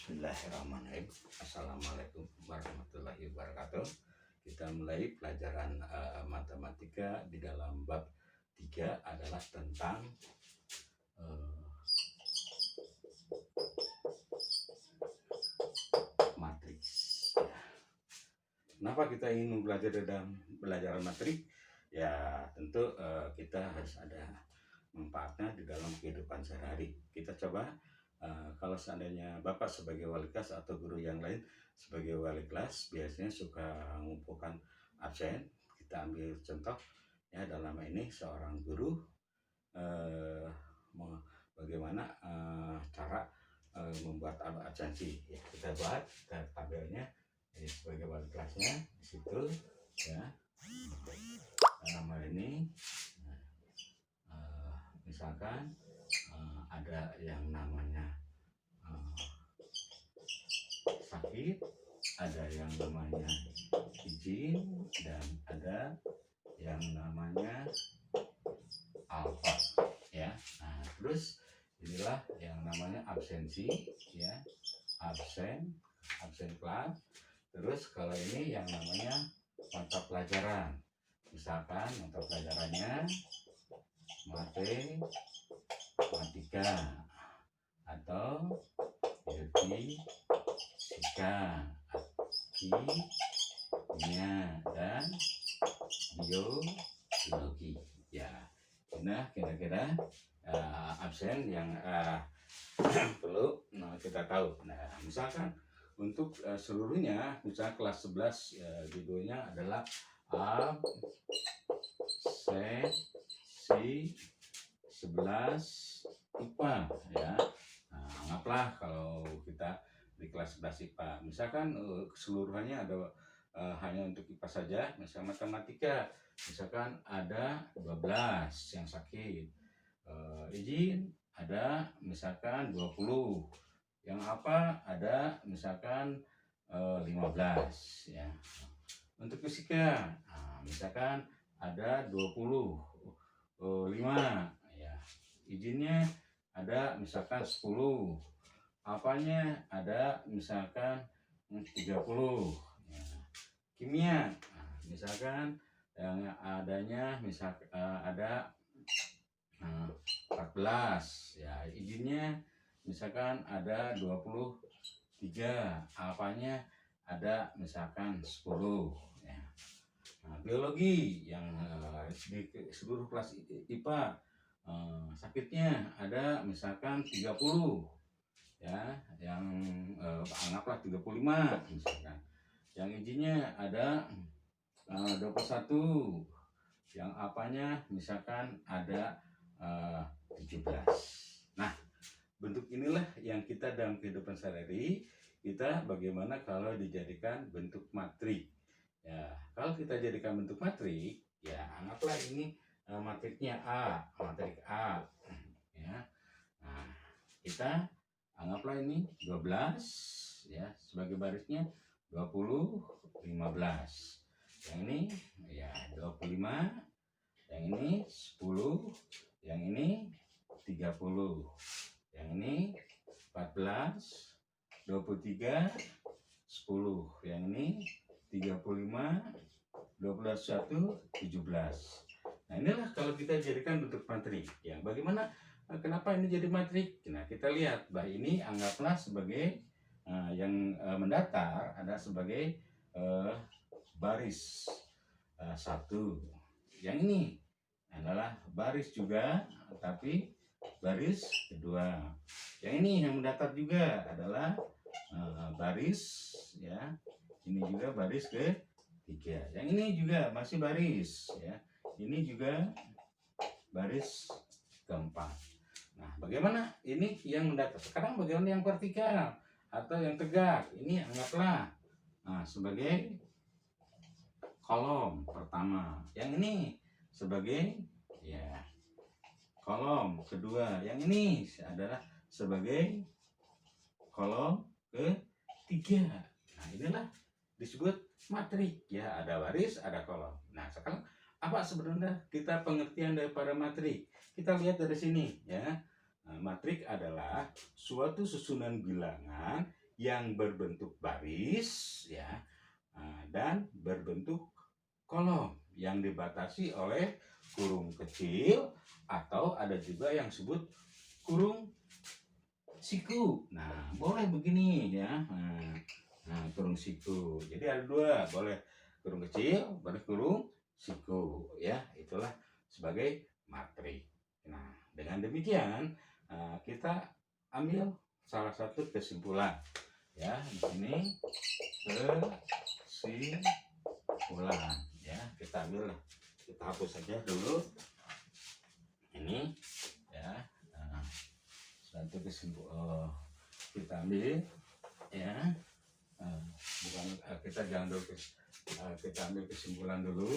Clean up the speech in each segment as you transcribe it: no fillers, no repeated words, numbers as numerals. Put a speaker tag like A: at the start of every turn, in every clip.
A: Bismillahirrahmanirrahim. Assalamualaikum warahmatullahi wabarakatuh. Kita mulai pelajaran matematika di dalam bab 3 adalah tentang matriks. Kenapa kita ingin belajar dalam pelajaran matrik? Ya tentu kita harus ada manfaatnya di dalam kehidupan sehari-hari. Kita coba kalau seandainya Bapak sebagai wali kelas atau guru yang lain sebagai wali kelas biasanya suka mengumpulkan absen. Kita ambil contoh ya, dalam ini seorang guru bagaimana cara membuat absensi ya, kita buat tabelnya jadi sebagai wali kelasnya di situ ya. Dalam hal ini misalkan ada yang namanya sakit, ada yang namanya izin, dan ada yang namanya alfa ya. Nah terus inilah yang namanya absensi ya, absen kelas. Terus kalau ini yang namanya mata pelajaran, misalkan mata pelajarannya matematika atau fisika, kimia, dan biologi ya. Nah kira-kira absen yang perlu kita tahu. Nah misalkan untuk seluruhnya, misalnya kelas 11 judulnya adalah absensi 11 IPA ya. Nah, anggaplah kalau kita di kelas 11 IPA, misalkan keseluruhannya ada hanya untuk IPA saja, misalnya matematika, misalkan ada 12 yang sakit, izin ada misalkan 20, yang apa ada misalkan 15 ya. Untuk fisika misalkan ada 25 ya, izinnya ada misalkan 10, apanya ada misalkan 30 ya. Kimia misalkan yang adanya misalkan ada 14 ya, izinnya misalkan ada 23, apanya ada misalkan 10 ya. Nah, biologi yang di seluruh kelas IPA sakitnya ada misalkan 30 ya, yang anggaplah 35 misalkan, yang izinnya ada 21, yang apanya misalkan ada 17. Nah bentuk inilah yang kita dalam kehidupan sehari-hari kita bagaimana kalau dijadikan bentuk matrik ya. Kalau kita jadikan bentuk matrik ya, anggaplah ini matriknya matrik A ya. Nah kita anggaplah ini 12 ya, sebagai barisnya 20, 15, yang ini ya 25, yang ini 10, yang ini 30, yang ini 14, 23, 10, yang ini 35, 21, 17. Nah inilah kalau kita jadikan bentuk matrik ya. Bagaimana, kenapa ini jadi matrik? Nah kita lihat bahwa ini anggaplah sebagai yang mendatar ada sebagai baris 1, yang ini adalah baris juga tapi baris kedua, yang ini yang mendatar juga adalah baris ya, ini juga baris ketiga, yang ini juga masih baris ya, ini juga baris keempat. Nah bagaimana ini yang mendatar? Sekarang bagaimana yang vertikal atau yang tegak? Ini anggaplah sebagai kolom pertama, yang ini sebagai ya kolom kedua, yang ini adalah sebagai kolom ketiga. Nah inilah disebut matrik ya, ada baris ada kolom. Nah sekarang apa sebenarnya kita pengertian daripada matrik? Kita lihat dari sini ya. Matrik adalah suatu susunan bilangan yang berbentuk baris ya, dan berbentuk kolom yang dibatasi oleh kurung kecil atau ada juga yang disebut kurung siku. Nah, boleh begini ya. Kurung siku. Jadi ada dua, boleh kurung kecil, boleh kurung siku ya. Itulah sebagai matrik. Nah, dengan demikian kita ambil salah satu kesimpulan ya di sini, kesimpulan ya. Kita ambil, kita hapus saja dulu ini ya. Satu kesimpulan kita ambil ya, bukan kita jangan dulu kita ambil kesimpulan dulu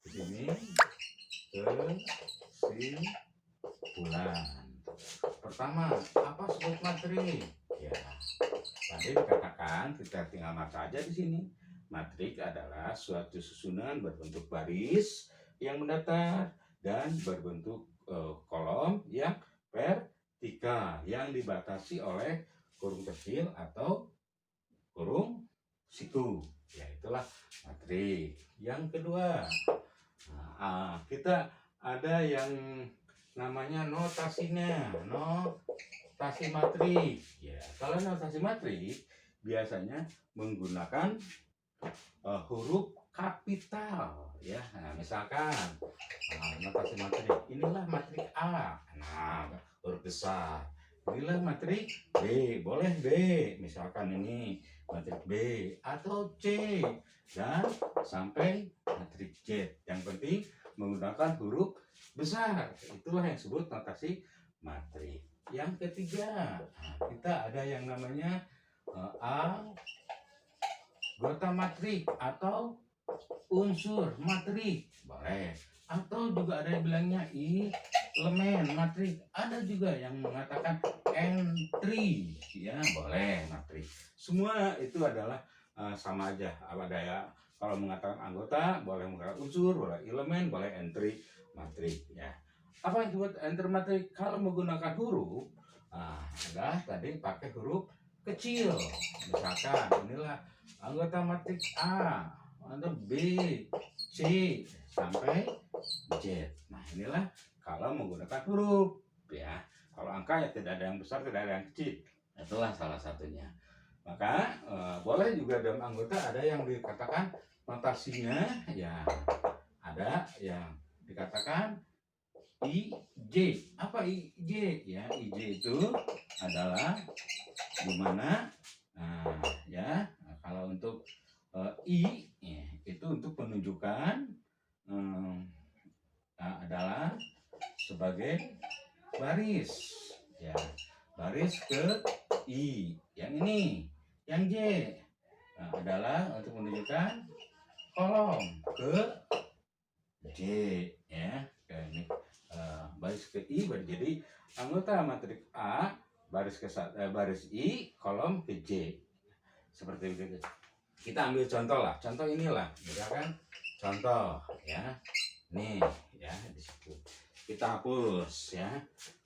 A: di sini, kesimpulan pertama apa sebut matrik ya. Tadi dikatakan, kita tinggal baca aja di sini. Matrik adalah suatu susunan berbentuk baris yang mendatar dan berbentuk kolom yang vertikal yang dibatasi oleh kurung kecil atau kurung siku. Ya, itulah matrik. Yang kedua, kita ada yang namanya notasinya, notasi matrik. Ya, kalau notasi matrik biasanya menggunakan huruf kapital ya. Nah, misalkan notasi matrik, inilah matrik A. Nah, huruf besar. Inilah matrik B, boleh B. Misalkan ini matrik B atau C dan sampai matrik Z. Yang penting menggunakan huruf besar. Itulah yang disebut notasi matrik. Yang ketiga, kita ada yang namanya anggota matrik atau unsur matrik, boleh. Atau juga ada yang bilangnya elemen matrik. Ada juga yang mengatakan entry, ya boleh matrik. Semua itu adalah sama aja. Ada ya, kalau mengatakan anggota boleh mengatakan unsur, boleh elemen, boleh entry matrik ya. Apa yang disebut entry matrik? Kalau menggunakan huruf, adalah tadi pakai huruf kecil. Misalkan inilah anggota matrik A atau B, C sampai Z. Nah, inilah kalau menggunakan huruf ya. Kalau angka ya tidak ada yang besar, tidak ada yang kecil. Itulah salah satunya. Maka boleh juga dalam anggota ada yang dikatakan notasinya ya, ada yang dikatakan IJ. Apa IJ ya? IJ itu adalah dimana ya, kalau untuk I ya, itu untuk menunjukkan adalah sebagai baris ya, baris ke I. Yang ini yang J adalah untuk menunjukkan kolom ke J ya. Ini baris ke I, jadi anggota matrik A baris ke baris I, kolom ke J, seperti itu. Kita ambil contoh lah, contoh inilah, misalkan contoh ya, nih ya, di situ kita hapus ya.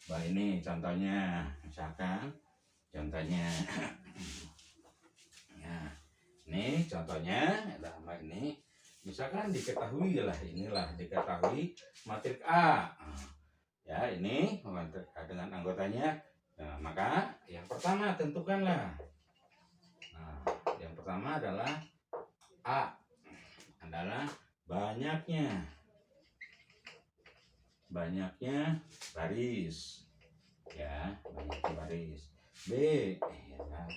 A: Bah, ini contohnya, misalkan contohnya ya, ini contohnya dalam ini misalkan diketahui lah, inilah diketahui matrik A ya, ini matrik A dengan anggotanya. Nah, maka yang pertama tentukanlah. Nah, yang pertama adalah A adalah banyaknya baris ya, banyaknya baris. B ya,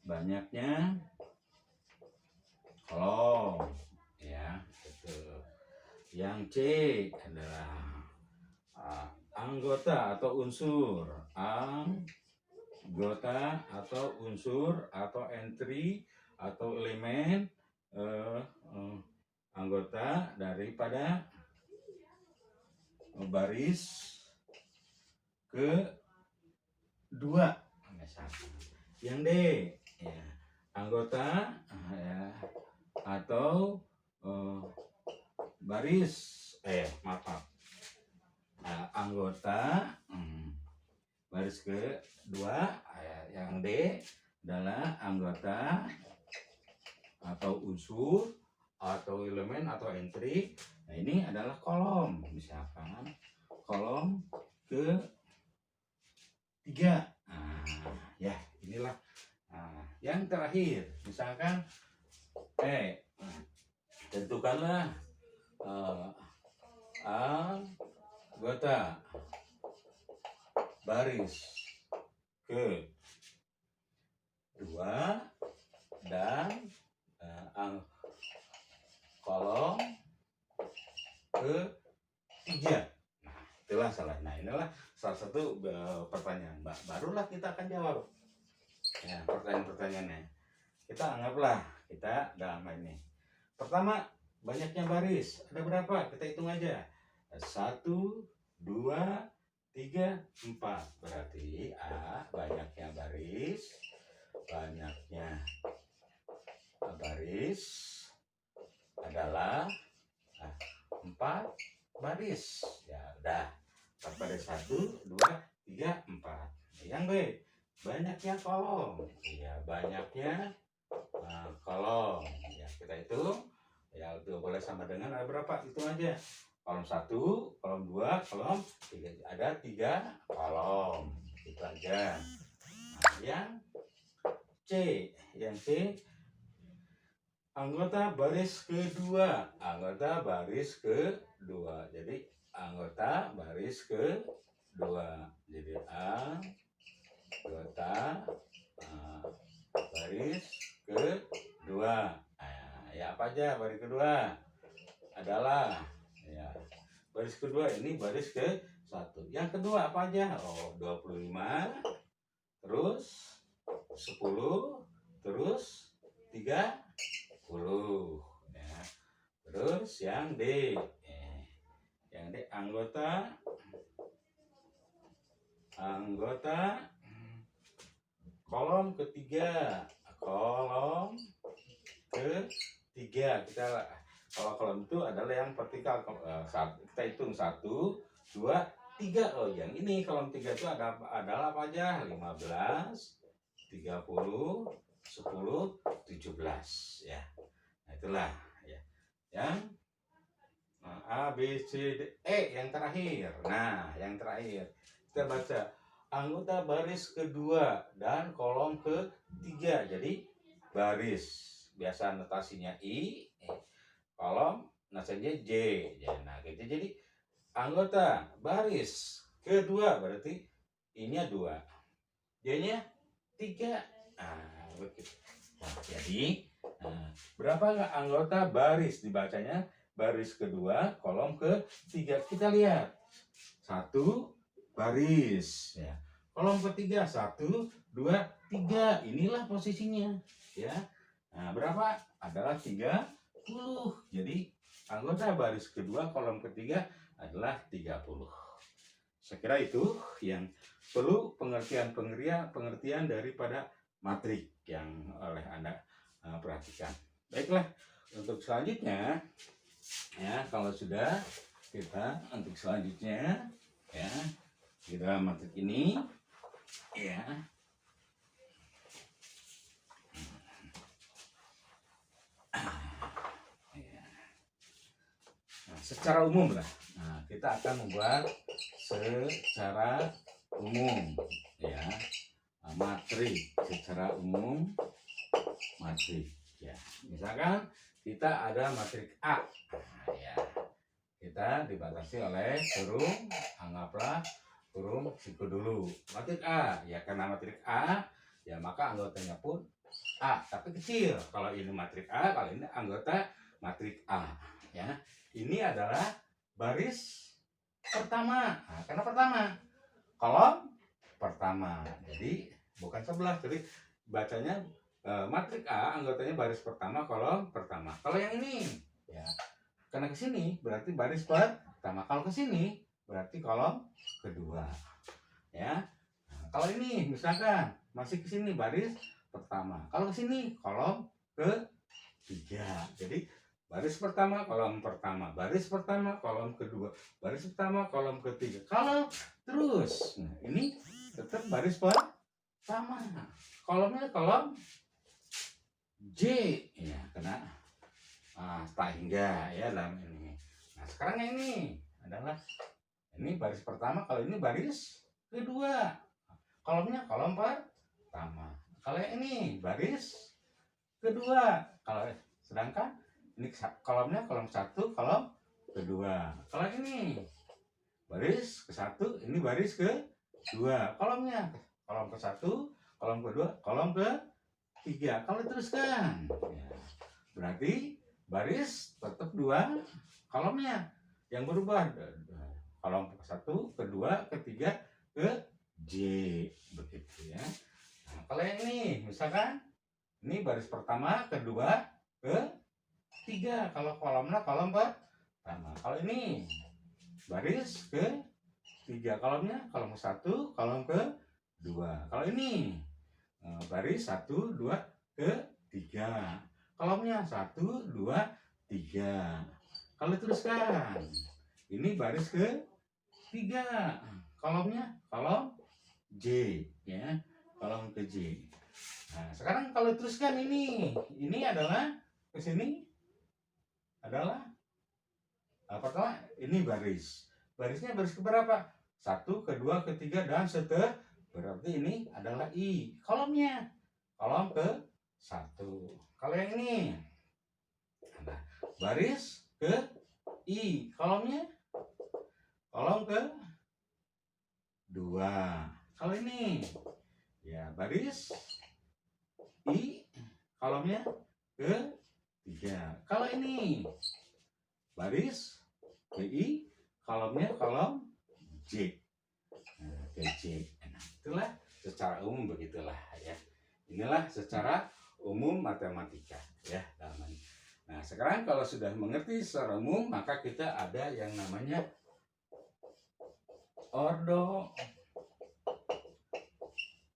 A: banyaknya kolom ya, betul. Yang C adalah anggota atau unsur, anggota atau unsur atau entry atau elemen anggota daripada baris kedua. Yang D ya, anggota ya, atau baris anggota baris kedua Yang D adalah anggota atau unsur atau elemen atau entry. Nah, ini adalah kolom, misalkan kolom ketiga. Nah, ya inilah. Nah, yang terakhir, misalkan tentukanlah anggota baris ke dua dan kolom ketiga. Nah, itulah salah. Nah, inilah salah satu pertanyaan. Barulah kita akan jawab. Ya, pertanyaan-pertanyaannya. Kita anggaplah kita dalam ini. Pertama, banyaknya baris. Ada berapa? Kita hitung aja. 1, 2, 3, 4. Berarti A, banyaknya baris. Banyaknya baris adalah 4 baris. Ya udah, 4 baris. 1, 2, 3, 4. Yang B, banyaknya kolom. Ya, banyaknya kolom. Ya, kita hitung. Ya, itu boleh sama dengan ada berapa? Hitung aja. Kolom 1, kolom 2, kolom 3. Ada 3 kolom. Itu aja. Nah, yang C, anggota baris kedua. Anggota baris kedua. Jadi anggota baris kedua. Jadi anggota baris kedua. Nah, ya apa aja baris kedua? Adalah ya, baris kedua ini baris ke 1. Yang kedua apa aja? Oh, 25, terus 10, terus 30 ya. Terus yang D, yang D anggota kolom ketiga. Kolom ketiga, kita kalau kolom itu adalah yang vertikal. Kita hitung 1, 2, 3. Oh, yang ini kolom 3 itu adalah apa aja? 15, 30, 10, 17 ya. Nah, itulah ya. Yang A, B, C, D, E yang terakhir. Nah, yang terakhir kita baca anggota baris kedua dan kolom ketiga. Jadi baris biasa notasinya I, kolom notasinya J. Nah, gitu. Jadi anggota baris kedua berarti I-nya 2, J-nya 3. Nah, begitu. Nah, jadi berapa nggak anggota baris dibacanya? Baris kedua, kolom ketiga. Kita lihat 1 baris ya. Kolom ketiga 1, 2, 3. Inilah posisinya ya. Nah, berapa? Adalah 30. Jadi anggota baris kedua kolom ketiga adalah 30. Saya kira itu yang perlu pengertian daripada matrik yang oleh Anda perhatikan. Baiklah, untuk selanjutnya ya, kalau sudah kita untuk selanjutnya ya, di dalam matrik ini ya, nah, secara umum lah. Nah, kita akan membuat secara umum ya, matrik secara umum, matrik ya. Misalkan kita ada matrik A. Nah, ya, kita dibatasi oleh kurung, anggaplah kurung siku dulu. Matrik A ya, karena matrik A ya maka anggotanya pun A tapi kecil. Kalau ini matrik A, kalau ini anggota matrik A ya. Ini adalah baris pertama. Nah, karena pertama, kolom pertama. Jadi bukan 11, jadi bacanya matrik A anggotanya baris pertama, kolom pertama. Kalau yang ini ya, karena ke sini berarti baris pertama. Kalau ke sini berarti kolom kedua. Ya. Nah, kalau ini misalkan masih ke sini baris pertama. Kalau ke sini kolom ketiga. Jadi baris pertama, kolom pertama, baris pertama, kolom kedua, baris pertama, kolom ketiga. Kalau terus, nah ini tetap baris pertama. sama. Kolomnya kolom J, ya kena tak hingga ya dalam ini. Nah sekarang yang ini adalah ini baris pertama, kalau ini baris kedua, kolomnya kolom pertama. Kalau yang ini baris kedua, kalau sedangkan ini kolomnya kolom satu, kolom kedua. Kalau ini baris ke satu, ini baris ke dua, kolomnya kolom ke satu, kolom kedua, kolom ke tiga. Kalau teruskan ya, berarti baris tetap dua, kolomnya yang berubah, kolom ke satu, kedua, ketiga, ke J, begitu ya. Nah, kalau yang ini misalkan ini baris pertama, kedua, ke tiga, kalau kolomnya kolom pertama. Kalau ini baris ke tiga, kolomnya kolom ke satu, kolom ke dua. Kalau ini baris satu, dua, ke tiga, kolomnya satu, dua, tiga. Kalau teruskan ini baris ke tiga, kolomnya kolom J ya, kolom ke J. Nah sekarang kalau teruskan ini adalah ke sini adalah pertama ini barisnya baris keberapa? Satu, kedua, ketiga, dan seterusnya. Berarti ini adalah I, kolomnya kolom ke satu. Kalau yang ini nah, baris ke I, kolomnya kolom ke dua. Kalau ini ya baris I, kolomnya ke tiga. Kalau ini baris ke I, kolomnya kolom J, ke J. Itulah secara umum begitulah ya. Inilah secara umum matematika ya namanya. Nah sekarang kalau sudah mengerti secara umum, maka kita ada yang namanya ordo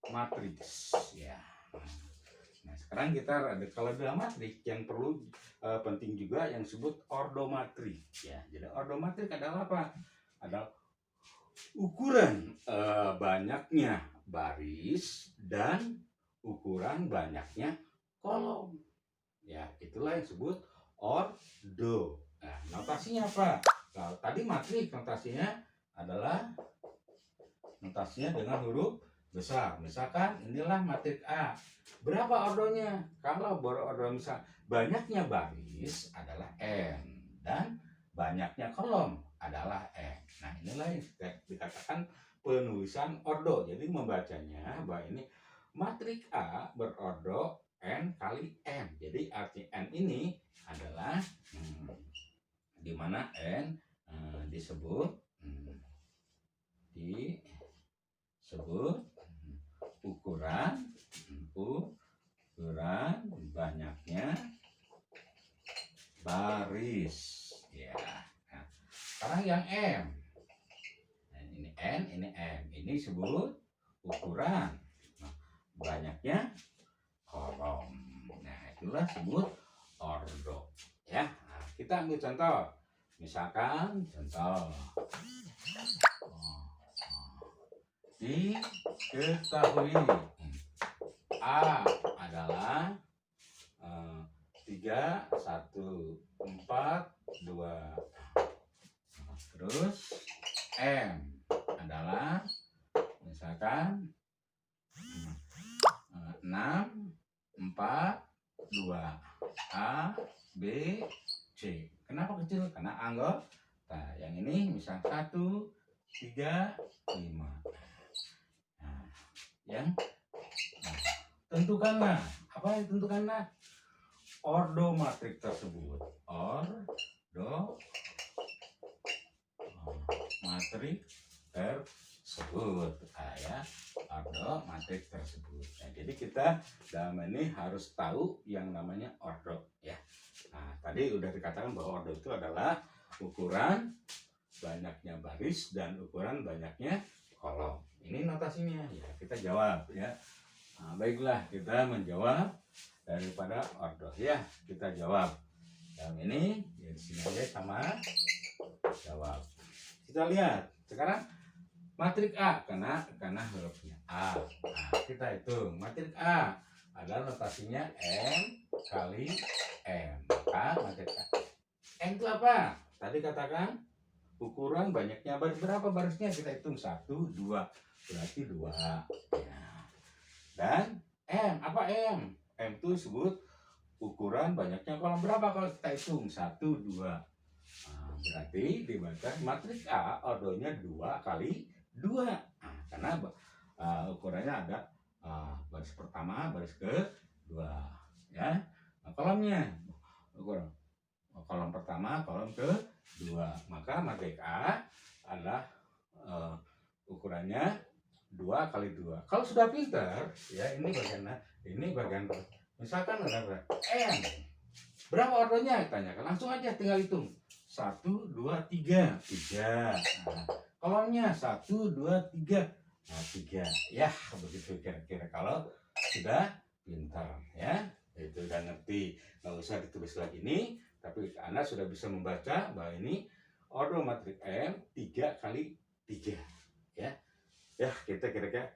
A: matriks ya. Nah sekarang kita ada, kalau dalam matrik yang perlu penting juga yang disebut ordomatrik ya. Jadi ordomatrik adalah apa? Adalah ukuran banyaknya baris dan ukuran banyaknya kolom ya, itulah yang disebut ordo. Nah notasinya apa? Nah, tadi matrik notasinya adalah dengan huruf besar. Misalkan inilah matrik A, berapa ordonya? Kalau ordo misal banyaknya baris adalah N dan banyaknya kolom adalah N. Nah inilah yang dikatakan penulisan ordo. Jadi membacanya bahwa ini matrik A berordo N kali N. Jadi arti N ini adalah di mana N disebut ukuran banyaknya baris ya. Nah, sekarang yang M, nah, ini N, ini M, ini disebut ukuran banyaknya kolom. Nah itulah disebut ordo ya. Nah, kita ambil contoh, misalkan contoh diketahui A adalah 3, 1, 4, 2. Terus M adalah misalkan 6, 4, 2. A, B, C. Kenapa kecil? Karena anggota. Yang ini misal 1, 3, 5. Nah, yang tentukanlah. Apa yang tentukanlah? Ordo matrik tersebut. Ordo matrik tersebut. Ya, ordo matrik tersebut. Nah, jadi kita dalam ini harus tahu yang namanya ordo ya. Nah, tadi udah dikatakan bahwa ordo itu adalah ukuran banyaknya baris dan ukuran banyaknya kolom. Ini notasinya ya, kita jawab ya. Nah, baiklah, kita menjawab daripada ordo ya, kita jawab. Yang ini ya di sini aja sama jawab. Kita lihat sekarang Matrik A karena hurufnya A. Nah, kita hitung matrik A adalah notasinya M kali M. Maka matrik A. M itu apa? Tadi katakan ukuran banyaknya baris, berapa barisnya kita hitung 1, 2, berarti 2 ya. Dan M apa M? M itu disebut ukuran banyaknya kolom, berapa kalau kita hitung 1, 2. Nah, berarti dibaca matriks A ordonya 2 kali 2. Nah, karena ukurannya ada baris pertama, baris kedua ya. Nah, kolomnya ukuran kolom pertama, kolom kedua, maka matriks A adalah ukurannya 2 kali 2. Kalau sudah pintar ya, ini bagian misalkan ada N, berapa ordonya tanyakan, langsung aja tinggal hitung 1, 2, 3 nah, kolomnya 1, 2, 3 nah 3 ya, begitu kira-kira kalau sudah pintar ya, itu udah ngerti, nggak usah ditulis lagi nih, tapi Anda sudah bisa membaca bahwa ini ordo matriks M 3 kali 3 ya. Ya, kita kira-kira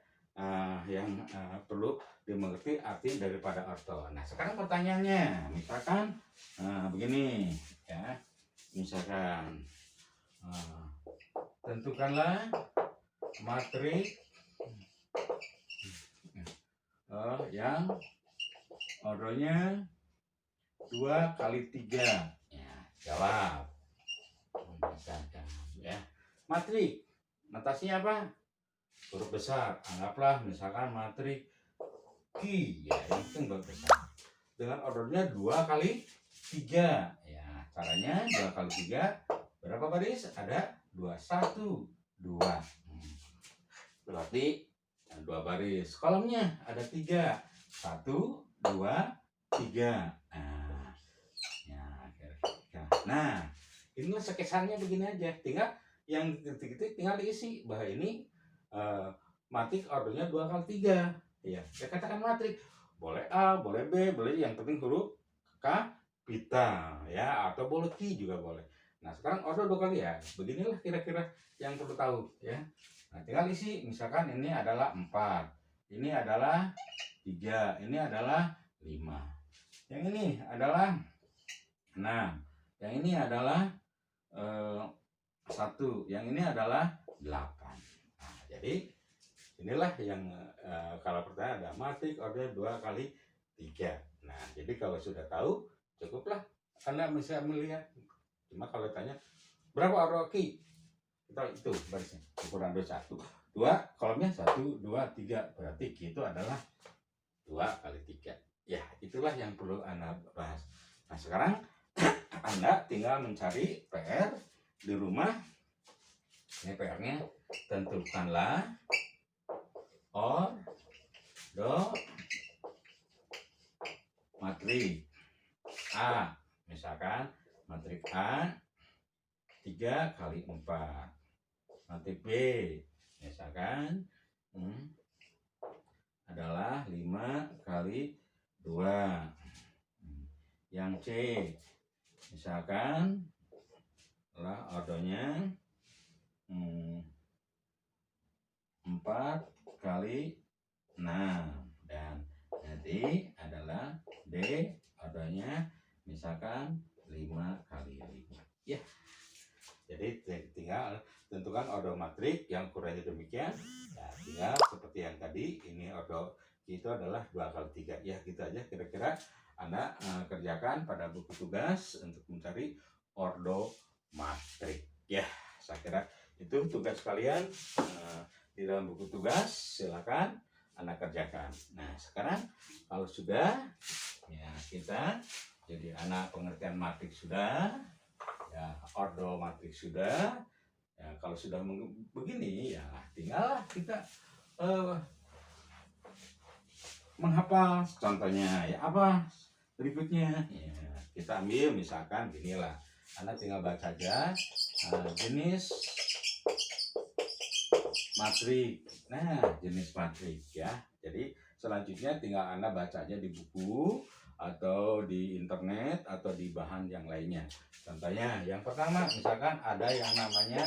A: yang perlu dimengerti arti daripada ordo. Nah, sekarang pertanyaannya, misalkan begini ya, misalkan tentukanlah matriks yang ordonya 2 kali 3 ya, jawab ya. Matriks notasinya apa? Huruf besar, anggaplah misalkan matriks Q ya, ini kan huruf besar dengan ordernya 2 kali 3 ya. Caranya 2 kali 3 berapa baris? Ada 2, 1, 2 berarti 2 baris. Kolomnya ada 3, 1, 2, 3 nah ini sekesannya begini aja, tinggal yang titik-titik tinggal diisi bahwa ini matriks ordernya 2 kali 3 ya. Saya katakan matriks boleh A, boleh B, boleh, yang penting huruf kapital ya, atau boleh Q juga boleh. Nah, sekarang order 2 kali ya. Beginilah kira-kira yang perlu tahu ya. Nah, tinggal isi, misalkan ini adalah 4, ini adalah 3, ini adalah 5, yang ini adalah 6, yang ini adalah 1, yang ini adalah 8. Nah, jadi inilah yang kalau pertanyaan ada matriks order 2 kali 3. Nah, jadi kalau sudah tahu cukuplah Anda bisa melihat. Cuma kalau tanya berapa order Q, kita itu barisnya ukuran 1, 2, kolomnya 1, 2, 3 berarti Q itu adalah 2 kali 3 ya. Itulah yang perlu Anda bahas. Nah, sekarang Anda tinggal mencari PR di rumah. Ini PR-nya, tentukanlah ordo matriks A. Misalkan matriks A 3 kali 4, matriks B misalkan adalah 5 kali 2, yang C misalkan adalah ordonya 4 kali 6, dan nanti adalah D ordonya misalkan 5 kali 5 ya. Jadi tinggal tentukan ordo matriks yang ukurannya demikian ya, tinggal seperti yang tadi, ini ordo itu adalah 2 kali 3 ya, gitu aja kira-kira Anda kerjakan pada buku tugas untuk mencari ordo matriks ya. Saya kira itu tugas kalian di dalam buku tugas, silakan Anda kerjakan. Nah, sekarang kalau sudah ya, kita jadi anak pengertian matriks sudah ya, ordo matriks sudah ya. Kalau sudah begini ya, tinggal kita menghafal contohnya ya, apa berikutnya ya, kita ambil misalkan beginilah, Anda tinggal baca aja jenis matriks. Nah, jenis matriks ya. Jadi selanjutnya tinggal Anda baca aja di buku atau di internet atau di bahan yang lainnya. Contohnya yang pertama misalkan ada yang namanya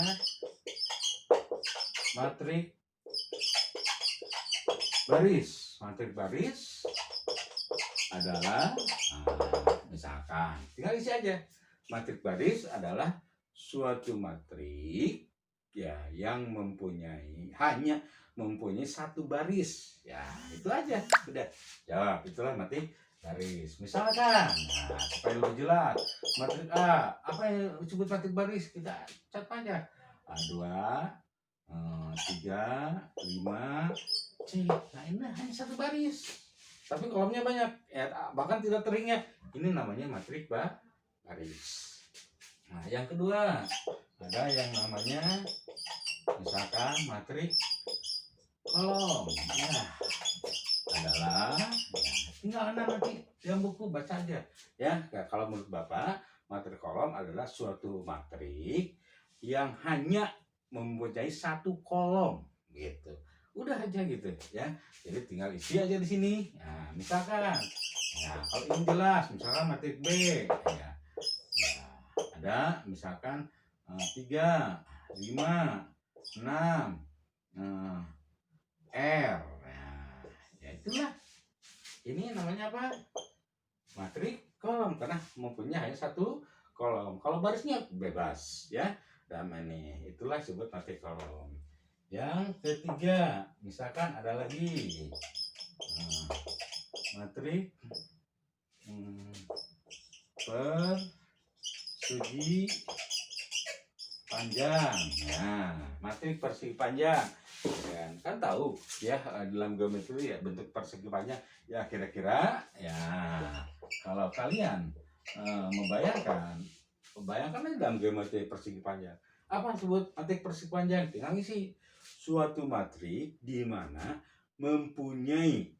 A: matrik baris. Matrik baris adalah, misalkan, tinggal isi aja. Matrik baris adalah suatu matrik ya yang hanya mempunyai satu baris. Ya, itu aja. Sudah. Jawab, itulah matrik baris. Misalkan, supaya lebih jelas, matrik A, apa yang disebut matrik baris? Kita catat aja. A2, 3, 5, C. Nah, ini hanya satu baris. Tapi kolomnya banyak, ya, bahkan tidak teringat. Ini namanya matrik baris. Nah, yang kedua ada yang namanya misalkan matrik kolom. Ya, adalah, ya, tinggal Anda nanti yang buku baca aja. Ya, kalau menurut Bapak, matrik kolom adalah suatu matrik yang hanya mempunyai satu kolom, gitu. Udah aja gitu ya. Jadi tinggal isi aja di sini. Nah, misalkan, ya, kalau ini jelas, misalkan matrik B, ya, ada misalkan 3, 5, 6, R. Nah, ya itulah. Ini namanya apa? Matrik kolom, karena mempunyai hanya satu kolom. Kalau barisnya bebas ya. Dan ini itulah disebut matrik kolom. Yang ketiga, misalkan ada lagi matrik persegi panjang. Nah, matrik persegi panjang, kan tahu ya, dalam geometri ya bentuk persegi panjang ya, kira-kira ya kalau kalian membayangkan dalam geometri persegi panjang, apa disebut matrik persegi panjang? Tinggal isi suatu matrik di mana mempunyai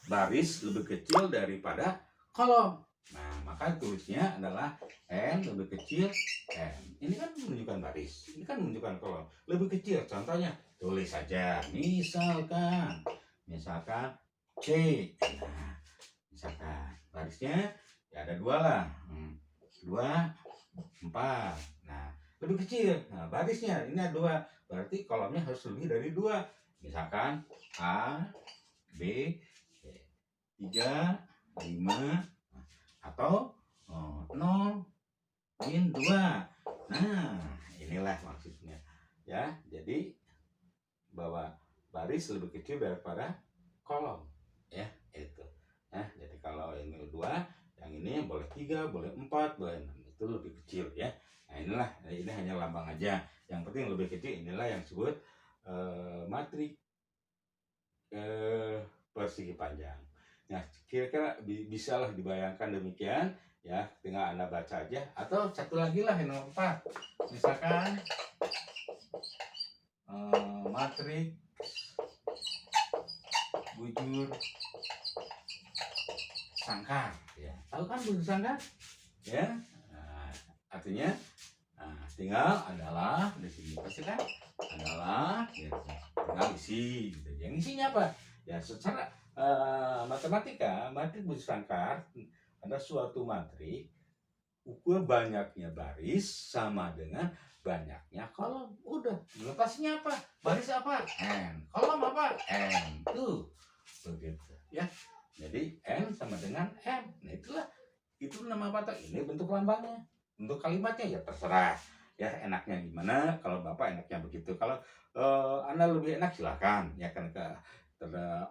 A: baris lebih kecil daripada kolom. Nah, maka tulisnya adalah N lebih kecil M. Ini kan menunjukkan baris, ini kan menunjukkan kolom. Lebih kecil, contohnya tulis saja. Misalkan C. Nah, misalkan barisnya ya ada 2 lah. 2, 4. Nah, lebih kecil. Nah, barisnya ini ada 2. Berarti kolomnya harus lebih dari 2. Misalkan A, B, C. 3, 5, atau 0, min 2. Nah, inilah maksudnya ya. Jadi bahwa baris lebih kecil daripada kolom ya, itu. Nah, jadi kalau ini 2, yang ini boleh 3, boleh 4, boleh 6, itu lebih kecil ya. Nah, inilah, ini hanya lambang aja. Yang penting lebih kecil, inilah yang disebut matrik persegi panjang. Nah, kira-kira bisalah dibayangkan demikian ya, tinggal Anda baca aja. Atau satu lagi lah, yang nomor 4. Misalkan matrik bujur sangkar ya. Tahu kan bujur sangkar? Ya. Nah, artinya tinggal adalah di sini pasti kan adalah ya, tinggal isi gitu. Yang isinya apa? Ya, secara matematika, matrik bujur sangkar ada suatu matrik ukur banyaknya baris sama dengan banyaknya kolom. Udah, lokasinya apa? Baris apa? N. Kolom apa? M. Tuh, begitu ya. Jadi N sama dengan M. Nah, itu nama apa? Ini bentuk lambangnya. Untuk kalimatnya ya terserah ya, enaknya gimana. Kalau Bapak enaknya begitu, kalau Anda lebih enak silakan ya, kan ke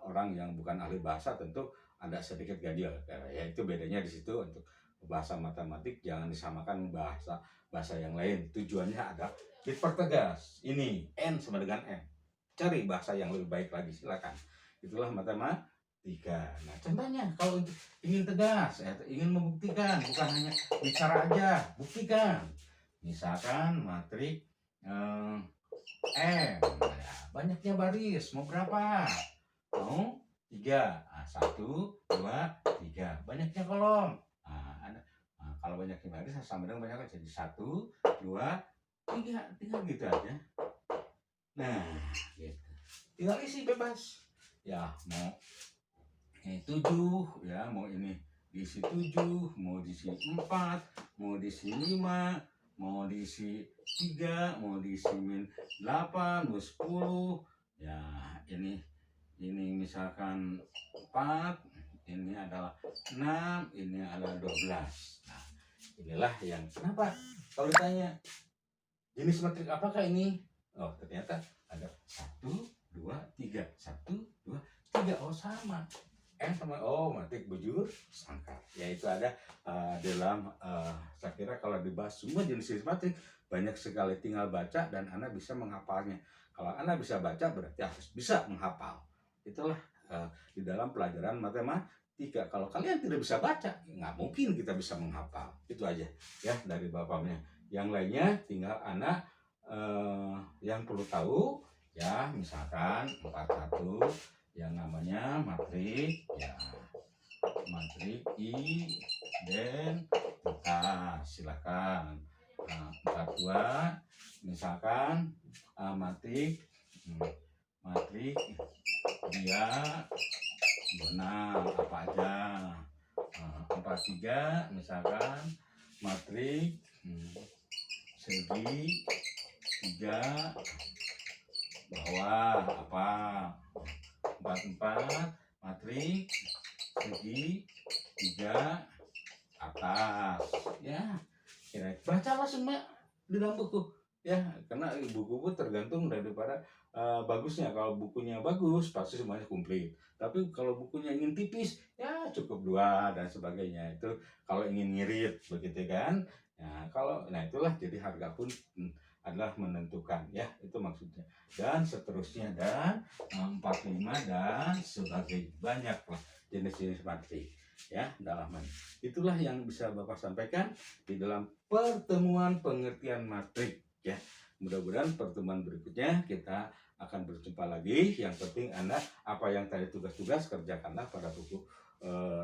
A: orang yang bukan ahli bahasa tentu ada sedikit ganjil ya, itu bedanya di situ. Untuk bahasa matematik jangan disamakan bahasa yang lain. Tujuannya ada dipertegas, ini N sama dengan M, cari bahasa yang lebih baik lagi, silakan. Itulah matematika. Nah, contohnya kalau ingin tegas ya, ingin membuktikan, bukan hanya bicara aja, buktikan. Misalkan matrik M, ya, banyaknya baris mau berapa? Mau 3. 1, 2, 3. Banyaknya kolom. Kalau banyaknya baris sama dengan banyaknya, jadi 1, 2, 3. Tinggal gitu aja. Nah, gitu. Tinggal isi bebas. Ya, mau ini 7 ya, mau ini diisi 7, mau diisi 4, mau diisi 5, mau diisi 3, mau diisi min 8, mau 10. Ya, ini misalkan 4, ini adalah 6, ini adalah 12. Nah, inilah yang kenapa kalau ditanya jenis matrik apakah ini? Oh, ternyata ada 1, 2, 3, 1, 2, 3. Oh, sama. Sama matrik bujur sangkar. Yaitu ada dalam saya kira kalau dibahas semua jenis matrik banyak sekali, tinggal baca dan Anda bisa menghafalnya. Kalau Anda bisa baca berarti harus bisa menghafal. Itulah di dalam pelajaran matematika. Kalau kalian tidak bisa baca, nggak mungkin kita bisa menghafal. Itu aja ya dari bapaknya. Yang lainnya tinggal Anda yang perlu tahu ya, misalkan 41 yang namanya matrik ya, matrik identitas, silakan. 42 misalkan matrik dia benar apa aja. 43 misalkan matrik segi 3 bawah apa. 44 matrik segi 3 atas ya. Kira bacalah semua di dalam buku ya, karena buku tergantung daripada bagusnya. Kalau bukunya bagus pasti semuanya komplit, tapi kalau bukunya ingin tipis ya cukup 2 dan sebagainya. Itu kalau ingin ngirit begitu kan ya. Nah itulah, jadi harga pun adalah menentukan ya, itu maksudnya. Dan seterusnya dan 45 dan sebagainya, banyak lah jenis-jenis matrik ya dalaman. Itulah yang bisa Bapak sampaikan di dalam pertemuan pengertian matrik ya. Mudah-mudahan pertemuan berikutnya kita akan berjumpa lagi. Yang penting Anda apa yang tadi tugas-tugas kerjakanlah pada buku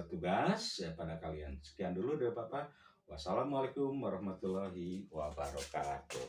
A: tugas ya pada kalian. Sekian dulu dari Bapak. Wassalamualaikum warahmatullahi wabarakatuh.